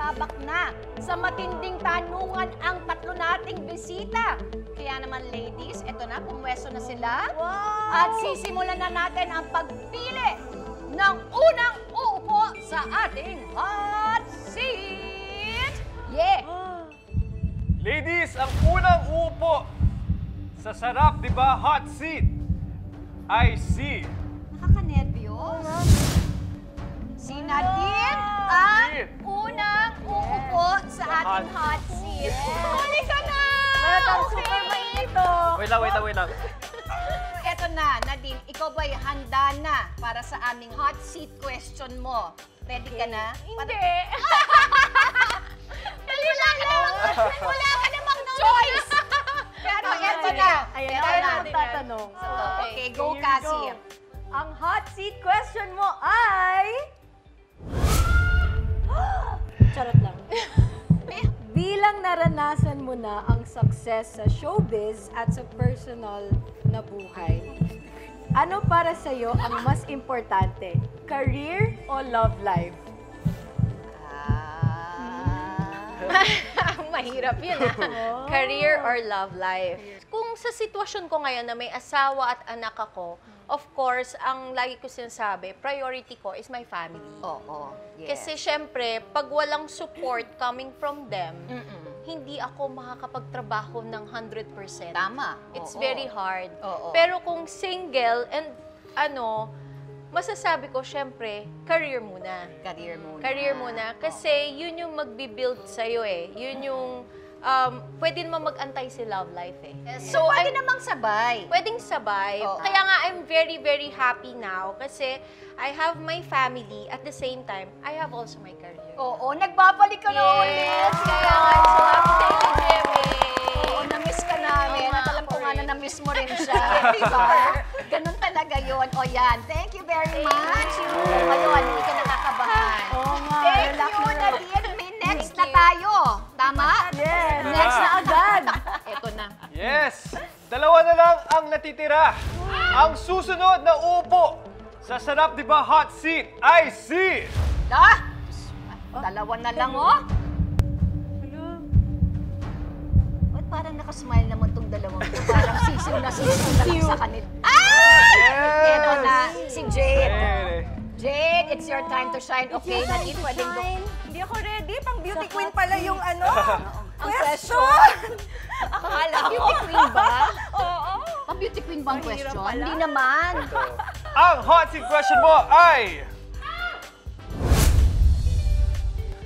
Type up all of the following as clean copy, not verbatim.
sasabak na sa matinding tanungan ang tatlo nating bisita. Kaya naman ladies, eto na, pumwesto na sila. Wow! At sisimulan na natin ang pagpili ng unang uupo sa ating hot seat. Yeah! Ladies, ang unang uupo sa Sarap Diba Hot Seat ay si... Nakakanervyos. Si Nadine ang unang uupo sa ating hot seat. Huli ka na! Super mainit to. Wait lang. Eto na, Nadine, ikaw ba'y handa na para sa aming hot seat question mo? Ready ka na? Hindi. Wala ka namang choice! Pero eto na. Ayan, Eto tayo na. na tatanong. Okay, go, Cassie. Ang hot seat question mo ay... Charot lang. Bilang naranasan mo na ang success sa showbiz at sa personal na buhay, ano para sa'yo ang mas importante? Career o love life? Mahirap yun Career or love life. Kung sa sitwasyon ko ngayon na may asawa at anak ako, of course, ang lagi ko sinasabi, priority ko is my family. Oo, yes. Kasi syempre, pag walang support coming from them, hindi ako makakapagtrabaho ng 100%. Tama. It's Oo. very hard. Oo. Pero kung single and masasabi ko, syempre, career muna. Career muna. Career muna. Kasi yun yung magbibuild sa'yo eh. Yun yung, pwede naman mag-antay si love life eh. So, pwede namang sabay. Pwedeng sabay. Oo. Kaya nga, I'm very, very happy now kasi I have my family at the same time, I have also my career. Oo, nagbabalik ka na ulit. Kaya nga, I'm so happy. Thank you, Jemmy. Oo, na-miss ka namin. Oo nga, At alam ko ako nga na rin. na-miss mo rin siya. Diba? Ganun talaga yun. O yan, thank you very much. Ngayon, hindi ka nakakabahan. Oo nga, Thank relax you, na lang. Nadine. May next na tayo. Tama? Yes! Next na agad. Ito na. Yes! Dalawa na lang ang natitira. Ang susunod na uupo sa Sarap Diba Hot Seat ay si... Dalawa na lang, oh. Ba't parang nakasmile naman tong dalawang to? Parang sisiw na lang sa kanil. Yes! Ito na, si Jade. Eh, Jade, it's your time to shine. Okay, Nadine, pwedeng go. Hindi ako ready. Pang beauty queen pala yung ano. Ang question. Akala ko. Beauty queen ba? Oo. Ang beauty queen bang question? pala. Hindi naman. Ang hot seat question mo ay...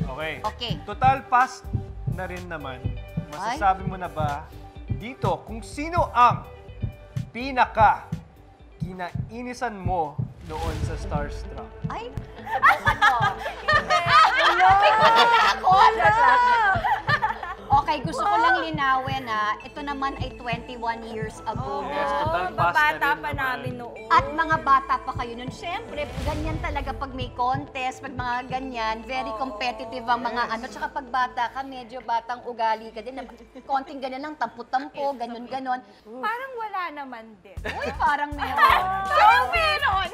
Okay. Okay. Total pass na rin naman. Masasabi mo na ba dito kung sino ang pinaka kinainisan mo noon sa Starstruck? Ay, ano? Ako? Okay, gusto ko lang linawin na ito naman ay 21 years ago. Yes, total pass na bata rin pa naman. namin noon. At mga bata pa kayo nun. Siyempre, ganyan talaga pag may contest, pag mga ganyan, very competitive ang mga ano. Tsaka pag bata ka, medyo batang ugali ka din. Konting ganyan lang, tampo-tampo, ganun-ganon. Parang wala naman din. Uy, parang meron. Parang meron!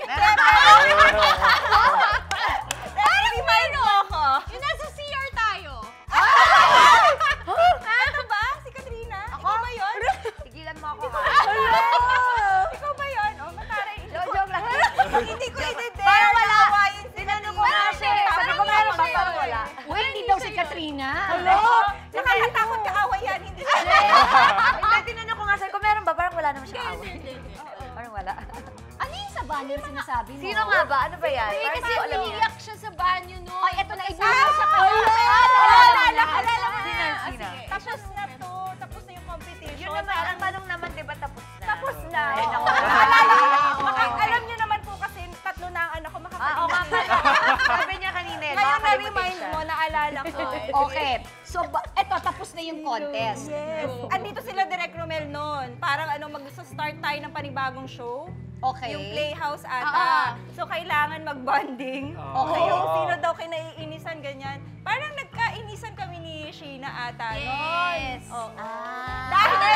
Remind mo ako. Yung nasa CR tayo. Ano ba? Si Katrina? Ikaw ba yun? Tigilan mo ako. Ikaw ba yun? O, mataray. Joke lang. Hindi ko i-dare. Parang wala. Tinanong ko nga siya. Sabi ko meron ba? Parang wala. Uy, hindi daw si Katrina. Nakakatakot ka away yan. Hindi siya. Hindi, tinanong ko nga sa'yo kung meron ba? Parang wala naman siya away. Parang wala. Ano yung sa banner sinasabi mo? Sino nga ba? Ano ba yan? Kasi Parang hindi ko alam yan. umiiyak siya sa banyo no. Ay, eto na ibigay sa kanya. Alala mo Sino? na. Sino? Tapos na to. Tapos na yung competition. Yun naman, ang tanong naman, di ba tapos na? Tapos na. Ay, naku. Alam niyo naman po kasi tatlo na ang anak ko makapatid. Oo nga pala. Sabi niya kanina, Ngayon baka na-remind kalimutin siya. mo, naalala ko. Okay. So, eto, tapos na yung contest. Yes. Andito sila Direk Romel noon. Parang mag-start tayo ng panibagong show. Okay. Yung Playhouse ata. So, kailangan mag-bonding. Okay. Yung sino daw kinaiinisan, ganyan. Parang nagkainisan kami ni Sheena ata. Yes. Oo. Dahil na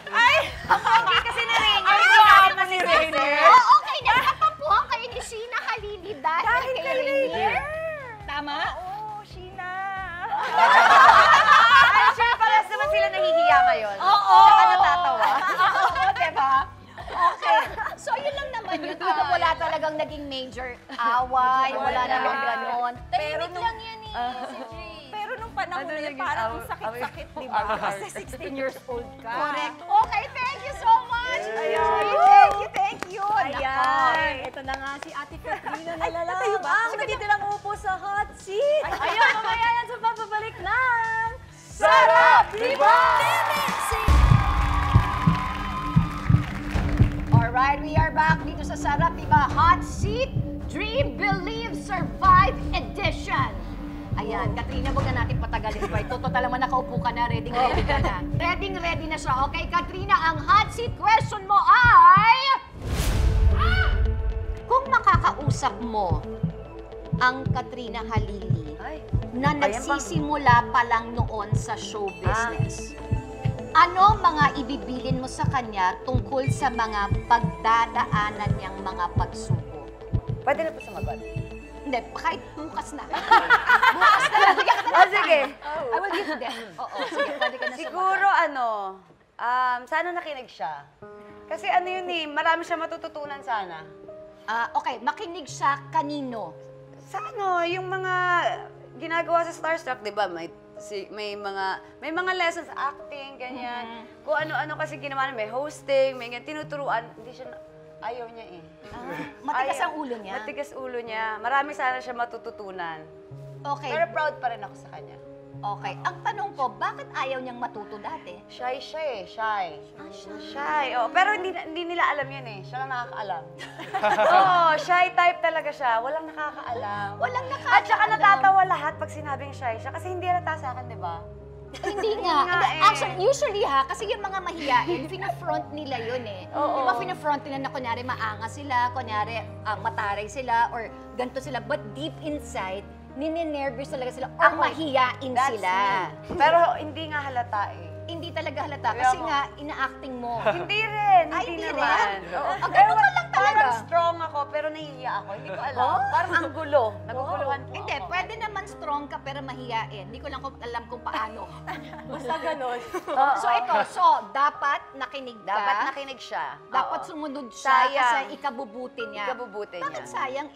Ay! Hindi kasi na-ring. Ay, Kasi grabe naman si si Rainier. Rainier. Oh, okay. Nagkatampuhan kayo ni Sheena Halili dahil kay Rainier. Tama yun. Oo! Tsaka natatawa. Oo, diba? Okay. So, yun lang naman yun. Dito wala talagang naging major away. Wala namang ganon. Tahimik lang yan eh, si Dre. Pero nung panahon na yun, parang ang sakit-sakit, di ba? Kasi 16 years old ka. Correct. Okay, thank you so much. Thank you. Ayan. Ito na nga si Ate Katrina na lalabang. Nandito lang upo sa hot seat. Ayun, mamaya yan sa pagbabalik ng Sarap Diba! Alright, we are back dito sa Sarap Diba Hot Seat Dream, Believe, Survive Edition. Ayan, Katrina, huwag na natin patagalin pa. Ito, total naman nakaupo ka na, ready ka na. Ready na siya. Okay, Katrina, ang hot seat question mo ay... Kung makakausap mo ang Katrina Halili na nagsisimula pa lang noon sa show business, ano mga ibibilin mo sa kanya tungkol sa mga pagdadaanan niyang mga pagsubok? Pwede na po sumagot. Hindi, kahit bukas na. Bukas na lang. Bigyan ka na ng sige. time. I will give them. Oo, sige, pwede ka na Siguro sana nakinig siya. Kasi ano yun eh, marami siya matututunan sana. Okay, makinig siya kanino? Sa yung mga ginagawa sa Starstruck, di ba? May mga lessons, acting, ganyan. Kung ano-ano kasi ginawa na, may hosting, may ganyan, tinuturuan, hindi siya, ayaw niya eh. Matigas Ayaw. ang ulo niya? Matigas ulo niya. Marami sana siya matututunan. Okay. Pero proud pa rin ako sa kanya. Okay. Ang tanong ko, bakit ayaw niyang matuto dati? Shy siya eh, shy. Shy. Oh, pero hindi nila alam yan eh. Siya lang nakakaalam. Oo, shy type talaga siya. Walang nakakaalam. Walang nakakaalam. At saka natatawa lahat pag sinabing shy siya. Kasi hindi halata sa akin, di ba? Hindi nga. nga eh. Actually, usually kasi yung mga mahiyain, fina-front nila yun eh. Oo. Di ba fina-front nila na kunyari maangas sila, kunyari mataray sila, or ganito sila. But deep inside, nininervous talaga sila, or mahiyain That's sila. me. Pero hindi nga halata eh. Hindi talaga halata kasi Kaya nga ina-acting mo. Hindi rin. Ay, hindi naman. rin? Oo. Ah, ganun ka lang talaga? Parang strong ako, pero nahihiya ako. Hindi ko alam. Parang ang gulo. Naguguluhan po Hindi, ako. pwede naman strong ka pero mahiyain. Hindi ko lang alam kung paano. Basta ganon. So dapat nakinig ka. Dapat nakinig siya. Dapat Oo. sumunod siya Sayang. kasi ikabubuti niya. Ikabubuti Bakit niya. sayang?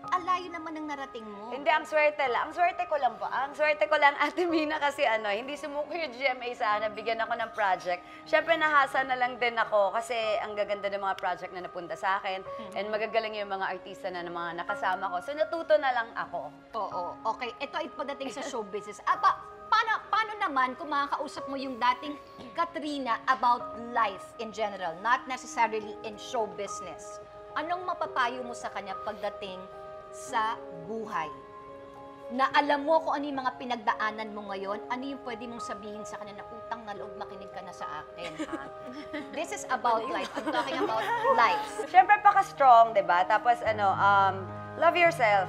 Ang alayo naman ng narating mo. Hindi, ang swerte lang. Ang swerte ko lang po. Ang swerte ko lang, Ate Mina, kasi hindi sumuko yung GMA sa nabigyan ako ng project. Siyempre, nahasa na lang din ako kasi ang gaganda ng mga project na napunta sa akin and magagaling yung mga artista na ng mga nakasama ko. So, natuto na lang ako. Oo. Okay, ito ay pagdating sa show business. Paano naman kung makakausap mo yung dating Katrina about life in general, not necessarily in show business? Anong mapapayo mo sa kanya pagdating sa buhay? Na alam mo kung ano yung mga pinagdaanan mo ngayon, ano yung pwede mong sabihin sa kanya na utang na loob, makinig ka na sa akin, ha? This is about life. I'm talking about life. Siyempre, paka-strong, di ba? Tapos, love yourself.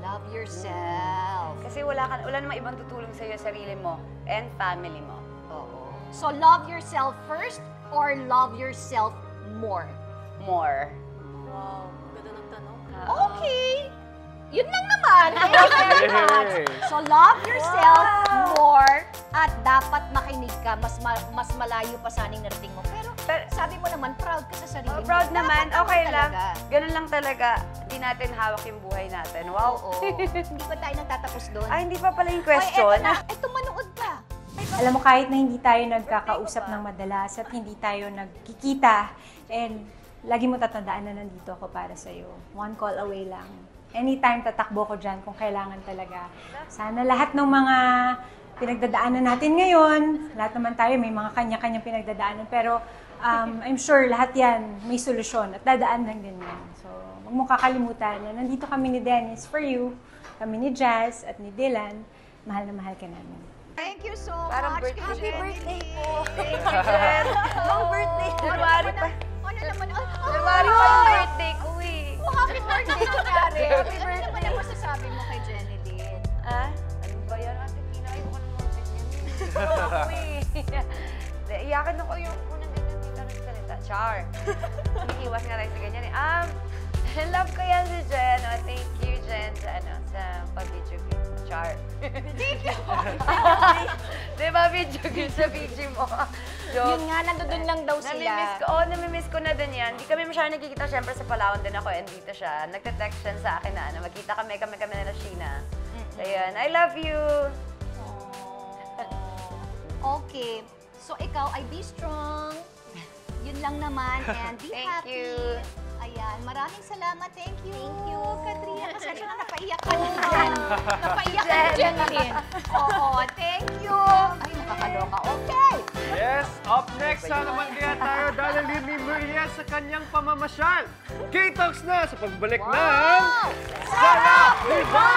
Love yourself. Kasi wala namang ibang tutulong sa'yo, sarili mo and family mo. Oo. So, love yourself first or love yourself more? More. Wow, ganda ng tanong. Okay. Yun lang naman. Thank you very much. So, love yourself more at dapat makinig ka. Mas malayo pa sana yung narating mo. Pero, sabi mo naman, proud ka sa sarili mo. Proud naman. Dapat Okay naman lang. talaga. Ganun lang talaga. Hindi natin hawak yung buhay natin. Wow. Oo. Hindi pa tayo nagtatapos doon. Ay, hindi pa pala yung Oy, question. eto na. Eto, manood ka. Alam mo, kahit na hindi tayo nagkakausap ng madalas at hindi tayo nagkikita, and lagi mo tatandaan na nandito ako para sa'yo. One call away lang. Anytime tatakbo ko dyan kung kailangan talaga. Sana lahat ng mga pinagdadaanan natin ngayon, lahat naman tayo may mga kanya-kanyang pinagdadaanan, pero I'm sure lahat yan may solusyon at dadaan lang din yan. So, huwag mong kakalimutan na nandito kami ni Dennis for you, kami ni Jazz at ni Dylan. Mahal na mahal ka namin. Thank you so Parang much. birthday. Happy birthday po. Thank you, Jen. Long birthday. January pa. Ano naman? January pa yung birthday ko eh. Oh, happy birthday, Kunyari. Happy birthday. Ano naman ang masasabi mo kay Jenny Lynn? Ano ba yan? Ate Pina, ayoko ng music niya. Iyakin ako yung unang ganyan dito nagsalita. Char. Iiwas nga tayo sa ganyan eh. Love ko yan si Jen. Thank you, Jen. Jen, sa pa-video game. Char. Di ba, video game sa video mo? Yun nga, nandoon lang daw Namimiss sila. ko, namimiss ko na din yan. Hindi kami masyadong nagkikita. Siyempre sa Palawan din ako and dito siya. Nagte-text siya sa akin na magkita kami na Sheena. So yun, I love you! Okay. So, ikaw ay be strong. Yun lang naman. And be Thank happy. you. Ayan. Maraming salamat. Thank you. Thank you. Katrina, pasensya na napaiyak ka na dyan. Napaiyak ka na dyan, Lynn. Oo, thank you. Ay, nakakaloka. Okay. Yes, up next, sana naman kaya tayo dalhin ni Maria sa kanyang pamamasyal. K-Talks na sa pagbalik ng Wow! Sarap Diba!